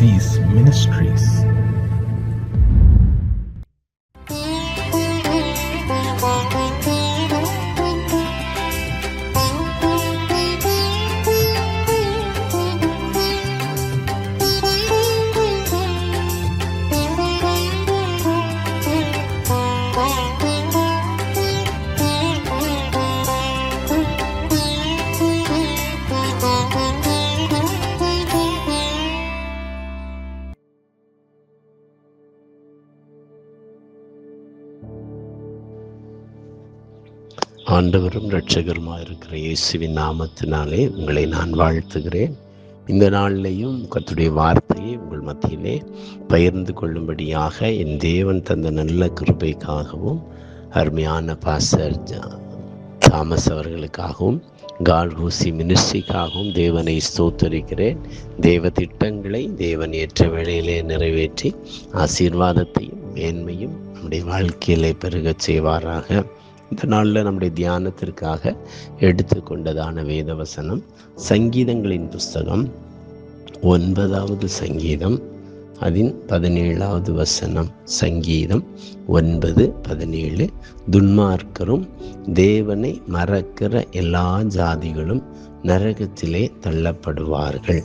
Overseas Ministries. ஆண்டவரும் இரட்சகருமாயிருக்கிற இயேசுவின் நாமத்தினாலே உங்களை நான் வாழ்த்துகிறேன். இந்த நாளிலேயும் கர்த்தருடைய வார்த்தையை உங்கள் மத்தியிலே பகிர்ந்து கொள்ளும்படியாக என் தேவன் தந்த நல்ல கிருபைக்காகவும் அருமையான பாஸ்டர் தாமஸ் அவர்களுக்காகவும் கால்ஹூசி மினிஸ்ட்ரிக்காகவும் தேவனை ஸ்தோத்தரிக்கிறேன். தேவ திட்டங்களை தேவன் ஏற்ற வேளையிலே நிறைவேற்றி ஆசீர்வாதத்தையும் மேன்மையும் நம்முடைய வாழ்க்கையிலே பெருகச் செய்வாராக. இந்த நாளில் நம்முடைய தியானத்திற்காக எடுத்துக்கொண்டதான வேதவசனம் சங்கீதங்களின் புஸ்தகம் 9வது சங்கீதம் அதன் 17வது வசனம். சங்கீதம் 9:17. துன்மார்க்கரும் தேவனை மறக்கிற எல்லா ஜாதிகளும் நரகத்திலே தள்ளப்படுவார்கள்.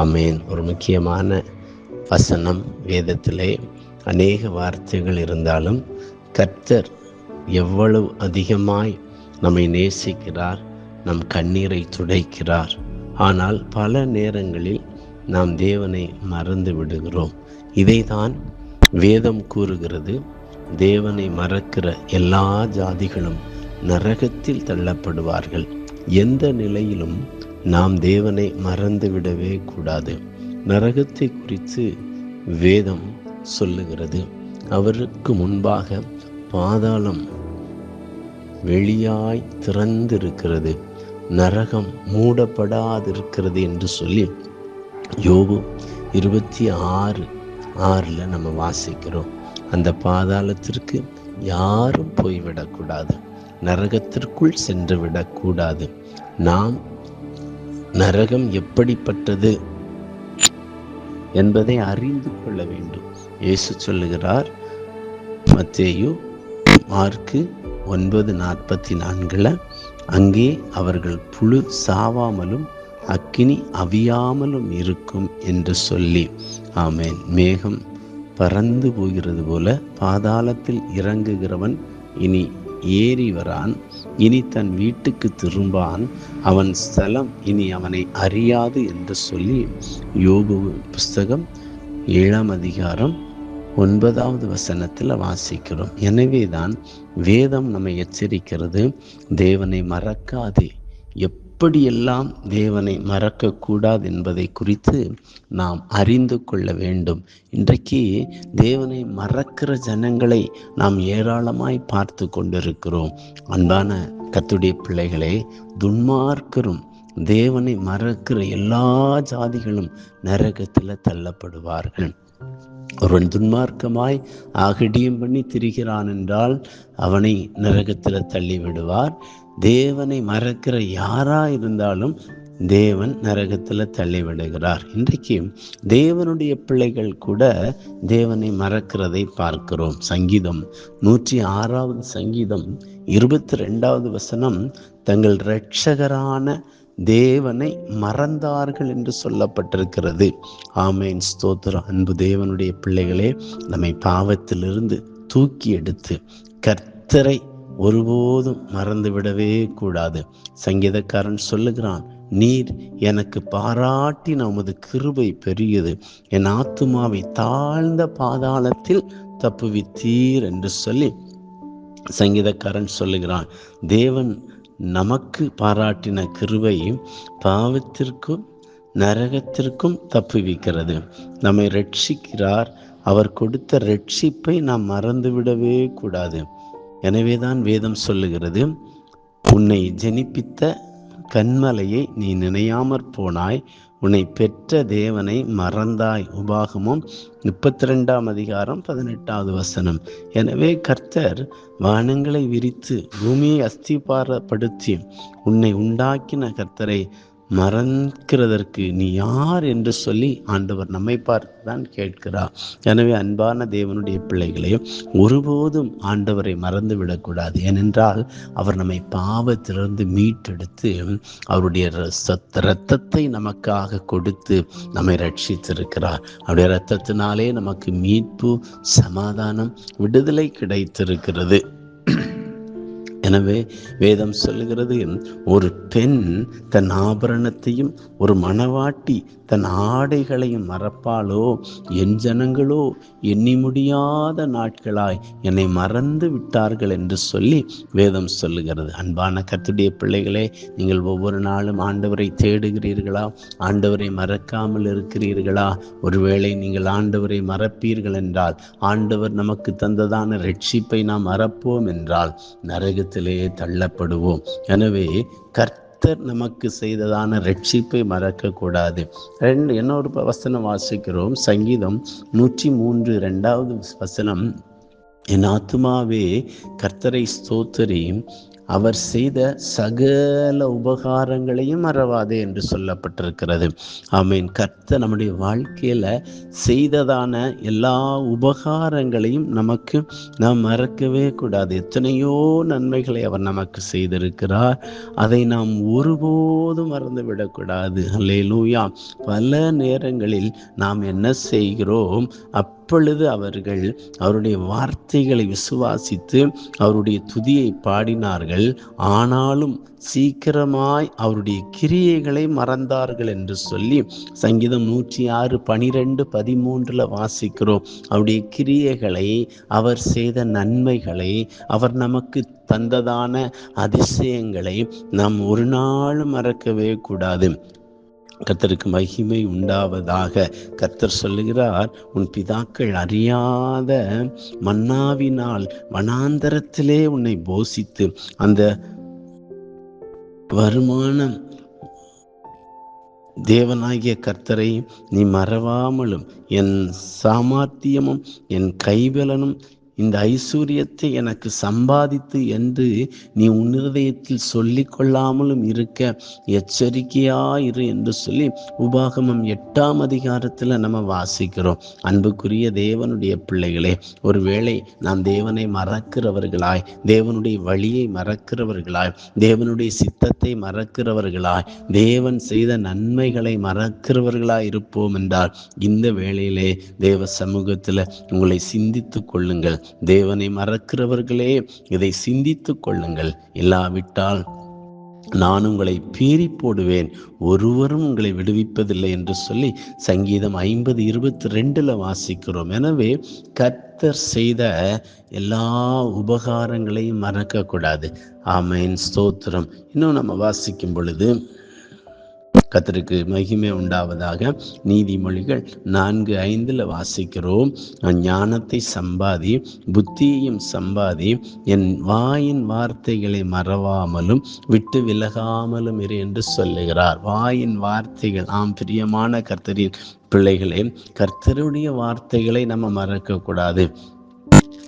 ஆமேன். ஒரு முக்கியமான வசனம். வேதத்திலே அநேக வார்த்தைகள் இருந்தாலும் கர்த்தர் எவ்வளவு அதிகமாய் நம்மை நேசிக்கிறார், நம் கண்ணீரை துடைக்கிறார். ஆனால் பல நேரங்களில் நாம் தேவனை மறந்து விடுகிறோம். இதைதான் வேதம் கூறுகிறது. தேவனை மறக்கிற எல்லா ஜாதிகளும் நரகத்தில் தள்ளப்படுவார்கள். எந்த நிலையிலும் நாம் தேவனை மறந்து விடவே கூடாது. நரகத்தை குறித்து வேதம் சொல்லுகிறது. அவருக்கு முன்பாக பாதாளம் வெளியாய் திறந்திருக்கிறது, நரகம் மூடப்படாதிருக்கிறது என்று சொல்லி யோபு 26:6 நம்ம வாசிக்கிறோம். அந்த பாதாளத்திற்கு யாரும் போய்விடக்கூடாது, நரகத்திற்குள் சென்று விடக்கூடாது. நாம் நரகம் எப்படிப்பட்டது என்பதை அறிந்து கொள்ள வேண்டும். இயேசு சொல்லுகிறார், மத்தேயு மார்க்கு 9:44, அங்கே அவர்கள் புழு சாவாமலும் அக்கினி அவியாமலும் இருக்கும் என்று சொல்லி. ஆமேன். மேகம் பறந்து போகிறது போல பாதாளத்தில் இறங்குகிறவன் இனி ஏறி வரான், இனி தன் வீட்டுக்கு திரும்பான், அவன் ஸ்தலம் இனி அவனை அறியாது என்று சொல்லி யோபு புஸ்தகம் 7ஆம் அதிகாரம் 9வது வசனத்தில் வாசிக்கிறோம். எனவேதான் வேதம் நம்மை எச்சரிக்கிறது, தேவனை மறக்காதே. எப்படியெல்லாம் தேவனை மறக்கக்கூடாது என்பதை குறித்து நாம் அறிந்து கொள்ள வேண்டும். இன்றைக்கு தேவனை மறக்கிற ஜனங்களை நாம் ஏராளமாய் பார்த்து கொண்டிருக்கிறோம். அன்பான கர்த்தருடைய பிள்ளைகளே, துன்மார்க்கரும் தேவனை மறக்கிற எல்லா ஜாதிகளும் நரகத்தில் தள்ளப்படுவார்கள். ஒருவன் துன்மார்க்கமாய் ஆகடியம் பண்ணி திரிகிறான் என்றால் அவனை நரகத்தில் தள்ளி விடுவார். தேவனை மறக்கிற யாரா இருந்தாலும் தேவன் நரகத்தில் தள்ளி விடுகிறார். இன்றைக்கு தேவனுடைய பிள்ளைகள் கூட தேவனை மறக்கிறதை பார்க்கிறோம். சங்கீதம் 106வது சங்கீதம் 22வது வசனம், தங்கள் இரட்சகரான தேவனை மறந்தார்கள் என்று சொல்லப்பட்டிருக்கிறது. ஆமேன். ஸ்தோத்திரம். அன்பு தேவனுடைய பிள்ளைகளே, நம்மை பாவத்திலிருந்து தூக்கி எடுத்து கர்த்தரை ஒருபோதும் மறந்துவிடவே கூடாது. சங்கீதக்காரன் சொல்லுகிறான், நீர் எனக்கு பாராட்டின உமது கிருபை பெரியது, என் ஆத்துமாவை தாழ்ந்த பாதாளத்தில் தப்புவித்தீர் என்று சொல்லி சங்கீதக்காரன் சொல்லுகிறான். தேவன் நமக்கு பாராட்டின கிருபை பாவத்திற்கும் நரகத்திற்கும் தப்புவிக்கிறது. நம்மை ரட்சிக்கிறார். அவர் கொடுத்த ரட்சிப்பை நாம் மறந்துவிடவே கூடாது. எனவேதான் வேதம் சொல்லுகிறது, உன்னை ஜெனிப்பித்த கன்மலையை நீ நினையாமற் போனாய், உன்னை பெற்ற தேவனை மறந்தாய். உபாகமம் 32ஆம் அதிகாரம் 18வது வசனம். எனவே கர்த்தர் வானங்களை விரித்து பூமியை அஸ்திபாரப்படுத்தி உன்னை உண்டாக்கின கர்த்தரை மறக்கிறதற்கு நீ யார் என்று சொல்லி ஆண்டவர் நம்மை பார்த்து தான் கேட்கிறார். எனவே அன்பான தேவனுடைய பிள்ளைகளே, ஒருபோதும் ஆண்டவரை மறந்து விடக்கூடாது. ஏனென்றால் அவர் நம்மை பாவத்திலிருந்து மீட்டெடுத்து அவருடைய இரத்தத்தை நமக்காக கொடுத்து நம்மை ரட்சித்திருக்கிறார். அவருடைய இரத்தத்தினாலே நமக்கு மீட்பு, சமாதானம், விடுதலை கிடைத்திருக்கிறது. எனவே வேதம் சொல்லுகிறது, ஒரு பெண் தன் ஆபரணத்தையும் ஒரு மணவாட்டி தன் ஆடைகளையும் மறப்பாளோ, என் ஜனங்களோ எண்ணி முடியாத நாட்களாய் என்னை மறந்து விட்டார்கள் என்று சொல்லி வேதம் சொல்லுகிறது. அன்பான கர்த்தருடைய பிள்ளைகளே, நீங்கள் ஒவ்வொரு நாளும் ஆண்டவரை தேடுகிறீர்களா? ஆண்டவரை மறக்காமல் இருக்கிறீர்களா? ஒருவேளை நீங்கள் ஆண்டவரை மறப்பீர்கள் என்றால், ஆண்டவர் நமக்கு தந்ததான ரட்சிப்பை நாம் மறப்போம் என்றால் நரகத்திலே தள்ளப்படுவோம். எனவே கர்த்தர் நமக்கு செய்ததான ரட்சிப்பை மறக்கக்கூடாது. இன்னொரு வசனம் வாசிக்கிறோம். சங்கீதம் 103 2வது வசனம், என் ஆத்துமாவே கர்த்தரை ஸ்தோத்திரி, அவர் செய்த சகல உபகாரங்களையும் மறவாதே என்று சொல்லப்பட்டிருக்கிறது. ஆமீன். கர்த்தர் நம்முடைய வாழ்க்கையில செய்ததான எல்லா உபகாரங்களையும் நமக்கு நாம் மறக்கவே கூடாது. எத்தனையோ நன்மைகளை அவர் நமக்கு செய்திருக்கிறார். அதை நாம் ஒருபோதும் மறந்து விடக்கூடாது. அல்லேலூயா. பல நேரங்களில் நாம் என்ன செய்கிறோம்? அப்பொழுது அவர்கள் அவருடைய வார்த்தைகளை விசுவாசித்து அவருடைய துதியை பாடினார்கள். ஆனாலும் சீக்கிரமாய் அவருடைய கிரியைகளை மறந்தார்கள் என்று சொல்லி சங்கீதம் 106 12 13 வாசிக்கிறோம். அவருடைய கிரியைகளை, அவர் செய்த நன்மைகளை, அவர் நமக்கு தந்ததான அதிசயங்களை நாம் ஒரு நாளும் மறக்கவே கூடாது. கர்த்தருக்கு மகிமை உண்டாவதாக. கர்த்தர் சொல்லுகிறார், உன் பிதாக்கள் அறியாத மன்னாவினால் வனாந்தரத்திலே உன்னை போஷித்து அந்த வருமானம் தேவனாகிய கர்த்தரை நீ மறவாமலும், என் சாமர்த்தியமும் என் கைபலனும் இந்த ஐஸ்வர்யத்தை எனக்கு சம்பாதித்து என்று நீ உன் இருதயத்தில் சொல்லிக் கொள்ளாமலும் இருக்க எச்சரிக்கையாயிரு என்று சொல்லி உபாகமம் 8ஆம் அதிகாரத்தில் நம்ம வாசிக்கிறோம். அன்புக்குரிய தேவனுடைய பிள்ளைகளே, ஒருவேளை நாம் தேவனை மறக்கிறவர்களாய், தேவனுடைய வழியை மறக்கிறவர்களாய், தேவனுடைய சித்தத்தை மறக்கிறவர்களாய், தேவன் செய்த நன்மைகளை மறக்கிறவர்களாய் இருப்போம் என்றால் இந்த வேளையிலே தேவ சமூகத்தில் உங்களை சிந்தித்துக் கொள்ளுங்கள். தேவனை மறக்கிறவர்களே, இதை சிந்தித்துக் கொள்ளுங்கள். இல்லாவிட்டால் நான் உங்களை பீறி போடுவேன், ஒருவரும் உங்களை விடுவிப்பதில்லை என்று சொல்லி சங்கீதம் 50:22 வாசிக்கிறோம். எனவே கர்த்தர் செய்த எல்லா உபகாரங்களையும் மறக்கக்கூடாது. ஆமென், ஸ்தோத்திரம். இன்னும் நம்ம வாசிக்கும் பொழுது கர்த்தருக்கு மகிமை உண்டாவதாக. நீதிமொழிகள் 4:5 வாசிக்கிறோம், ஞானத்தை சம்பாதி, புத்தியையும் சம்பாதி, என் வாயின் வார்த்தைகளை மறவாமலும் விட்டு விலகாமலும் இரு என்று சொல்லுகிறார். வாயின் வார்த்தைகள், ஆம் பிரியமான கர்த்தரின் பிள்ளைகளே, கர்த்தருடைய வார்த்தைகளை நம்ம மறக்கக்கூடாது.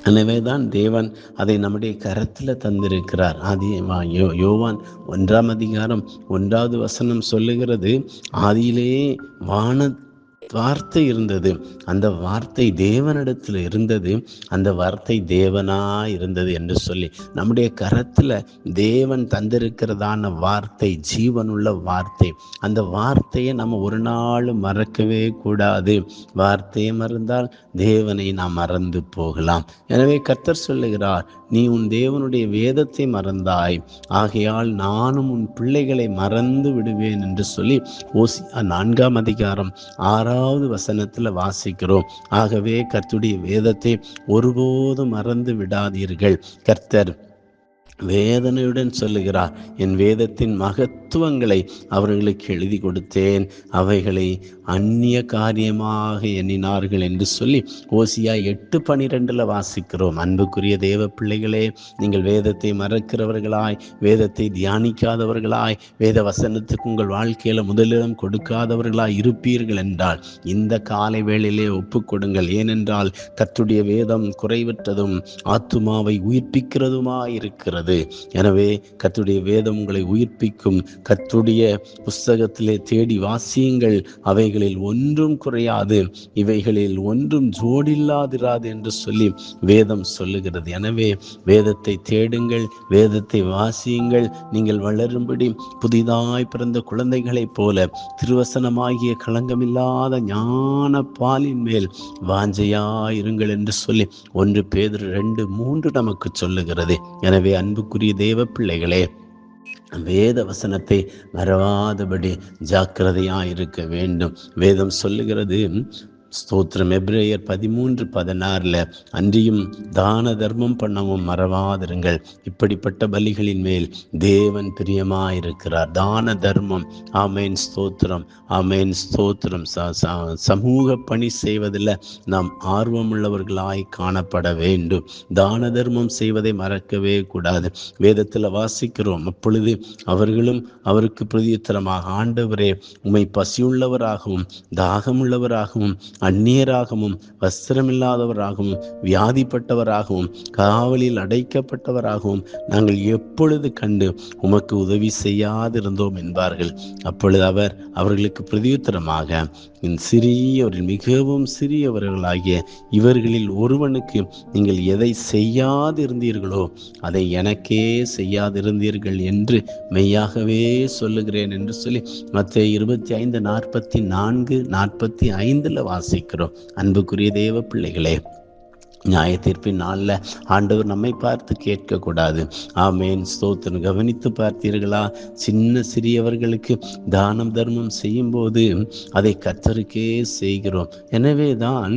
எனவேதான் தேவன் அதை நம்முடைய கரத்தில் தந்திருக்கிறார். யோவான் 1ஆம் அதிகாரம் 1வது வசனம் சொல்லுகிறது, ஆதியிலே வார்த்தை இருந்தது, அந்த வார்த்தை தேவனிடத்தில் இருந்தது, அந்த வார்த்தை தேவனாய் இருந்தது என்று சொல்லி நம்முடைய கரத்தில் தேவன் தந்திருக்கிறதான வார்த்தை ஜீவனுள்ள வார்த்தை. அந்த வார்த்தையை நம்ம ஒரு நாள் மறக்கவே கூடாது. வார்த்தையை மறந்தால் தேவனை நாம் மறந்து போகலாம். எனவே கர்த்தர் சொல்லுகிறார், நீ உன் தேவனுடைய வேதத்தை மறந்தாய், ஆகையால் நானும் உன் பிள்ளைகளை மறந்து விடுவேன் என்று சொல்லி ஓசியா 4ஆம் அதிகாரம் 6வது வசனத்தில் வாசிக்கிறோம். ஆகவே கர்த்தருடைய வேதத்தை ஒருபோதும் மறந்து விடாதீர்கள். கர்த்தர் வேதனையுடன் சொல்லுகிறார், என் வேதத்தின் மகத்துவங்களை அவர்களுக்கு எழுதி கொடுத்தேன், அவைகளை அந்நிய காரியமாக எண்ணினார்கள் என்று சொல்லி ஓசியா 8:12 வாசிக்கிறோம். அன்புக்குரிய தேவ பிள்ளைகளே, நீங்கள் வேதத்தை மறக்கிறவர்களாய், வேதத்தை தியானிக்காதவர்களாய், வேத வசனத்துக்கு உங்கள் வாழ்க்கையில முதலிடம் கொடுக்காதவர்களாய் இருப்பீர்கள் என்றால் இந்த காலை வேளையிலே ஒப்புக்கொடுங்கள். ஏனென்றால் கர்த்தருடைய வேதம் குறைவற்றதும் ஆத்துமாவை உயிர்ப்பிக்கிறதுமாய் இருக்கிறது. சொல்லுகிறது. எனவே கர்த்தருடைய வேதம் உங்களை உயிர்ப்பிக்கும். கர்த்தருடைய புஸ்தகத்திலே தேடி வாசியுங்கள், அவைகளில் ஒன்றும் குறையாது, இவைகளில் ஒன்றும் ஜோடில்லாதிராது என்று சொல்லி வேதம் சொல்லுகிறது. எனவே வேதத்தை தேடுங்கள், வேதத்தை வாசியுங்கள். நீங்கள் வளரும்படி புதிதாய் பிறந்த குழந்தைகளைப் போல திருவசனமாகிய களங்கமில்லாத ஞான பாலின் மேல் வாஞ்சையாயிருங்கள் என்று சொல்லி 1 பேதுரு 2:3 நமக்கு சொல்லுகிறது. எனவே அன்புக்குரிய தேவ பிள்ளைகளே, வேத வசனத்தை மறவாதபடி ஜாக்கிரதையாயிருக்க வேண்டும். வேதம் சொல்லுகிறது, ஸ்தோத்திரம், எபிரேயர் 13:16 அன்றியும் தான தர்மம் பண்ணவும் மறவாதிருங்கள், இப்படிப்பட்ட பலிகளின் மேல் தேவன் பிரியமாயிருக்கிறார். தான தர்மம், ஆமேன் ஸ்தோத்திரம், ஆமேன் ஸ்தோத்திரம். சமூக பணி செய்வதில் நாம் ஆர்வமுள்ளவர்களாய் காணப்பட வேண்டும். தான தர்மம் செய்வதை மறக்கவே கூடாது. வேதத்தில் வாசிக்கிறோம், அப்பொழுது அவர்களும் அவருக்கு பிரதியுத்தரமாக, ஆண்டவரே, உம்மை பசியுள்ளவராகவும் தாகமுள்ளவராகவும் அந்நியராகவும் வஸ்திரமில்லாதவராகவும் வியாதிப்பட்டவராகவும் காவலில் அடைக்கப்பட்டவராகவும் நாங்கள் எப்பொழுது கண்டு உமக்கு உதவி செய்யாதிருந்தோம் என்பார்கள். அப்பொழுது அவர் அவர்களுக்கு பிரதியுத்தரமாக, சிறியவர்கள், மிகவும் சிறியவர்களாகிய இவர்களில் ஒருவனுக்கு நீங்கள் எதை செய்யாதிருந்தீர்களோ அதை எனக்கே செய்யாதிருந்தீர்கள் என்று மெய்யாகவே சொல்லுகிறேன் என்று சொல்லி மத்தேயு 25:44-45 வாசிக்கிறோம். அன்புக்குரிய தேவ பிள்ளைகளே, நியாய தீர்ப்பின் நாளில் ஆண்டவர் நம்மை பார்த்து கேட்கக்கூடாது. ஆமேன் ஸ்தோத்திரம். கவனித்து பார்த்தீர்களா? சிறியவர்களுக்கு தானம் தர்மம் செய்யும் போது அதை கர்த்தருக்கே செய்கிறோம். எனவே தான்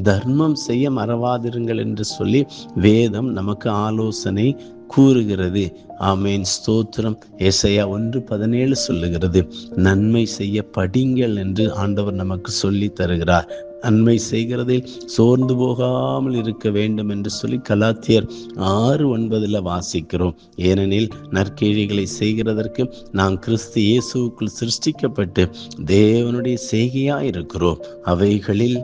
தர்மம் செய்ய மறவாதிருங்கள் என்று சொல்லி வேதம் நமக்கு ஆலோசனை கூறுகிறது. ஆமேன் ஸ்தோத்திரம். ஏசாயா 1:17 சொல்லுகிறது, நன்மை செய்ய படிங்கள் என்று ஆண்டவர் நமக்கு சொல்லி தருகிறார். நன்மை செய்கிறதில் சோர்ந்து போகாமல் இருக்க வேண்டும் என்று சொல்லி கலாத்தியர் 6:9 வாசிக்கிறோம். ஏனெனில் நற்கிரிகளை செய்கிறதற்கு நாம் கிறிஸ்து இயேசுவுக்குள் சிருஷ்டிக்கப்பட்டு தேவனுடைய செய்கையாயிருக்கிறோம். அவைகளில்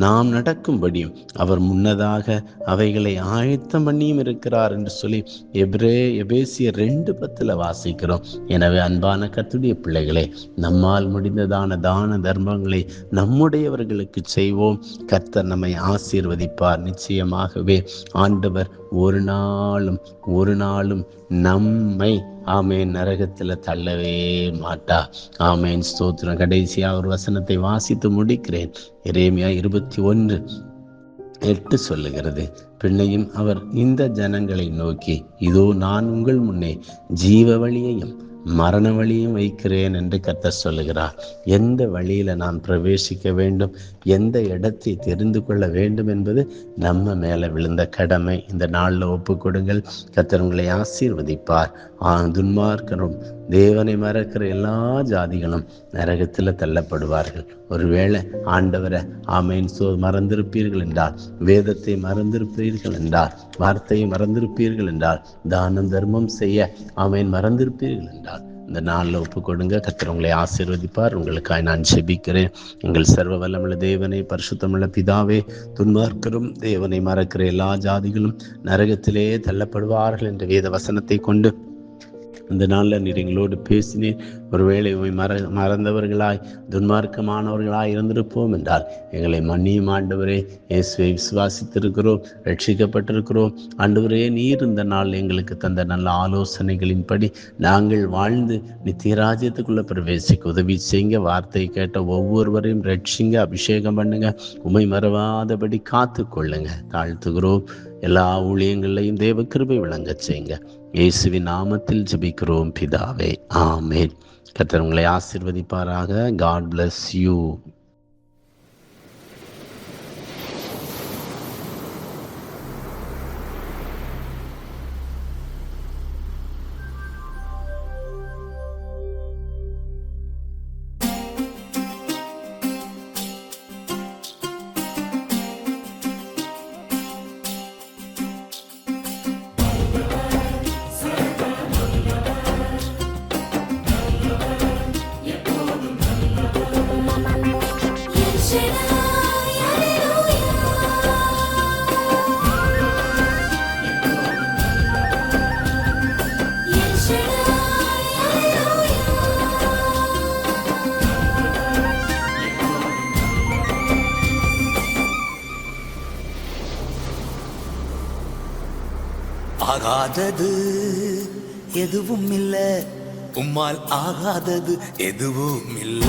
நாம் நடக்கும்படியும் அவர் முன்னதாக அவைகளை ஆயத்தம் பண்ணியும் இருக்கிறார் என்று சொல்லி எபேசியர் 2:10 வாசிக்கிறோம். எனவே அன்பான கர்த்தருடைய பிள்ளைகளே, நம்மால் முடிந்ததான தான தர்மங்களை நம்முடையவர்களுக்கு செய்வோம். கர்த்தர் நம்மை ஆசீர்வதிப்பார். நிச்சயமாகவே ஆண்டவர் ஒரு நாளும் நம்மை ஆமேன் நரகத்தில் தள்ளவே மாட்டா. ஆமேன் ஸ்தோத்திரம். கடைசியாக ஒரு வசனத்தை வாசித்து முடிக்கிறேன். எரேமியா 21:8 சொல்லுகிறது, பின்னையும் அவர் இந்த ஜனங்களை நோக்கி, இதோ நான் உங்கள் முன்னே ஜீவ வழியையும் மரண வழியும் வைக்கிறேன் என்று கர்த்தர் சொல்லுகிறார். எந்த வழியில நாம் பிரவேசிக்க வேண்டும், எந்த இடத்தை தெரிந்து கொள்ள வேண்டும் என்பது நம்ம மேல விழுந்த கடமை. இந்த நாளில் ஒப்பு கொடுங்கள். கர்த்தர் உங்களை ஆசீர்வதிப்பார். துன்மார்க்கரும் தேவனை மறக்கிற எல்லா ஜாதிகளும் நரகத்தில் தள்ளப்படுவார்கள். ஒருவேளை ஆண்டவரை ஆமேன் மறந்திருப்பீர்கள் என்றால், வேதத்தை மறந்திருப்பீர்கள் என்றால், வார்த்தையை மறந்திருப்பீர்கள் என்றால், தானம் தர்மம் செய்ய ஆமேன் மறந்திருப்பீர்கள் என்றால், இந்த நாளில் ஒப்பு கொடுங்க. கர்த்தர் உங்களை ஆசீர்வதிப்பார். உங்களுக்காக நான் ஜெபிக்கிறேன். எங்கள் சர்வ வல்லமுள்ள தேவனே, பரிசுத்தமுள்ள பிதாவே, துன்மார்க்கரும் தேவனை மறக்கிற எல்லா ஜாதிகளும் நரகத்திலே தள்ளப்படுவார்கள் என்ற வேத வசனத்தை கொண்டு இந்த நாளில் நீர் எங்களோடு பேசினீர். ஒருவேளை மறந்தவர்களாய் துன்மார்க்கமானவர்களாய் இருந்திருப்போம் என்றால் எங்களை மன்னியும் ஆண்டவரே. இயேசுவை விசுவாசித்திருக்கிறோம், ரட்சிக்கப்பட்டிருக்கிறோம். ஆண்டவரே, நீர் இந்த நாள் எங்களுக்கு தந்த நல்ல ஆலோசனைகளின்படி நாங்கள் வாழ்ந்து நித்திய ராஜ்யத்துக்குள்ள பிரவேசிக்க உதவி செய்யுங்க. வார்த்தை கேட்ட ஒவ்வொருவரையும் ரட்சிங்க, அபிஷேகம் பண்ணுங்க, உமை மறவாதபடி காத்து கொள்ளுங்க. தாழ்த்துகிறோம். எல்லா ஊழியங்களையும் தேவ கிருபை விளங்க செய்யுங்க. இயேசுவின் நாமத்தில் ஜெபிக்கிறோம் பிதாவே, ஆமென். கர்த்தர் உங்களை ஆசீர்வதிப்பாராக. God bless you. ஆகாதது எதுவும் இல்ல, உம்மால் ஆகாதது எதுவும் இல்ல.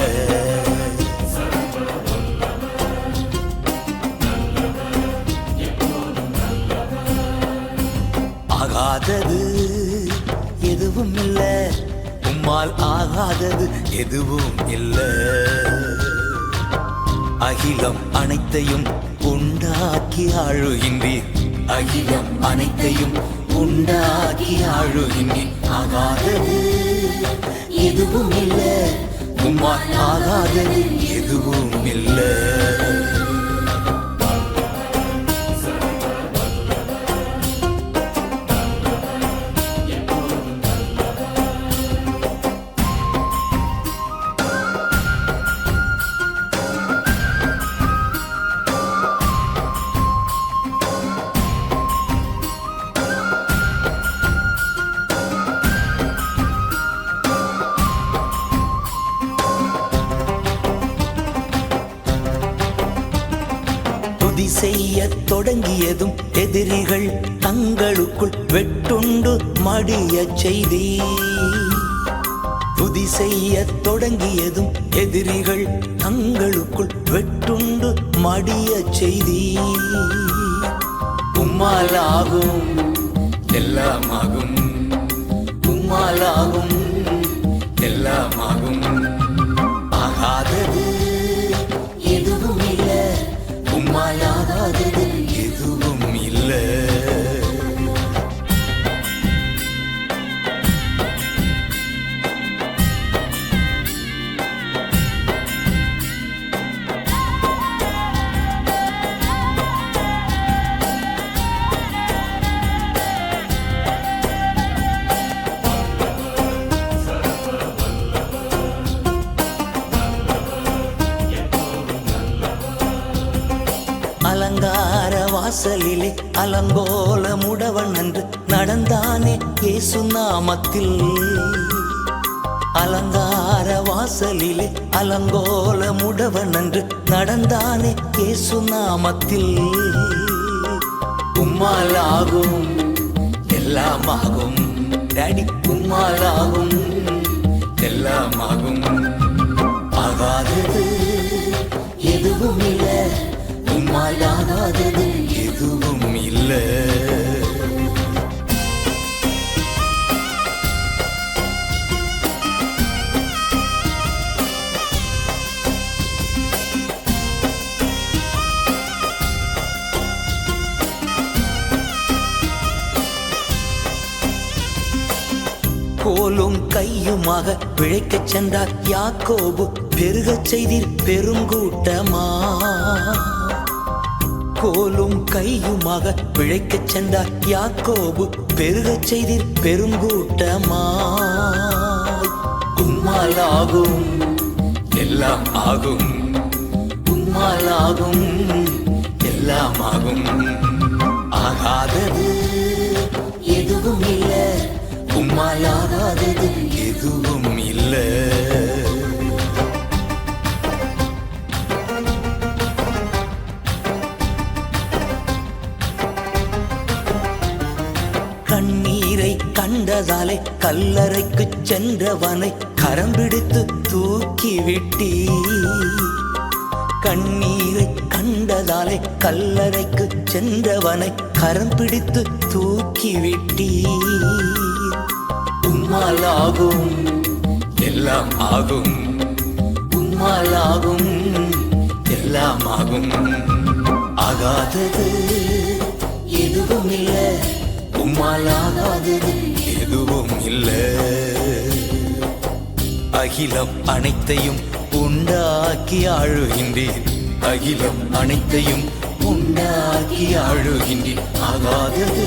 ஆகாதது எதுவும் இல்ல, உம்மால் ஆகாதது எதுவும் இல்ல. அகிலம் அனைத்தையும் உண்டாக்கி ஆளுகின்றீர், அகிலம் அனைத்தையும் உண்டாக்கி ஆளுகின்றீர். ஆகாதது எதுவும் இல்ல, உம்மால் ஆகாதது எதுவும் இல்ல. செய்ய தொடங்கியதும் எதிரிகள் தங்களுக்குள் வெட்டுண்டு மடிய செய்தி. துதி செய்ய தொடங்கியதும் எதிரிகள் தங்களுக்குள் வெட்டுண்டு மடிய செய்தி. உம்மாலாகும் எல்லாமாகும், உம்மாலாகும் எல்லாமாகும். ஆகாதது எதுவும் இல்ல, உம்மாலாகாதது எதுவும் இல்ல. அலங்கார வாசலிலே அலங்கோல முடவன் அன்று நடந்தானே இயேசு நாமத்தில். அலங்கார வாசலிலே அலங்கோல முடவன் அன்று நடந்தானே இயேசு நாமத்தில். உம்மாலாகும் எல்லாமாகும் டாடி, உம்மாலாகும் எல்லாமாகும். ஆகாதது எதுவும் இல்ல, உம்மாலாகாதது எதுவும் இல்ல. கோலும் கையுமாக பிழைக்கச் சென்றார் யாக்கோபு, பெருகச் செய்தீர் பெருங்கூட்டமா. கோலும் கையுமாக பிழைக்கச் சென்றார் யாக்கோபு, பெருகச் செய்தீர் பெருங்கூட்டமா. உம்மாலாகும் எல்லாம் ஆகும், உம்மாலாகும் எல்லாம் ஆகும். ஆகாதது எதுவும் இல்ல, உம்மாலாகாதது எதுவும் இல்ல. கண்ணீரை கண்டதாலே கல்லறைக்கு சென்றவனை கரம் பிடித்து தூக்கி விட்டி. கண்ணீரை கண்டதாலே கல்லறைக்கு சென்றவனை கரம் பிடித்து தூக்கி விட்டி. உம்மாலாகும் எல்லாம் ஆகும், உம்மாலாகும் எல்லாம் ஆகும். ஆகாதது எதுவும் இல்ல, உம்மாலாகாதது எதுவும் இல்ல. அகிலம் அனைத்தையும் உண்டாக்கி ஆளுகின்றீர், அகிலம் அனைத்தையும் உண்டாக்கி ஆளுகின்றீர். ஆகாதது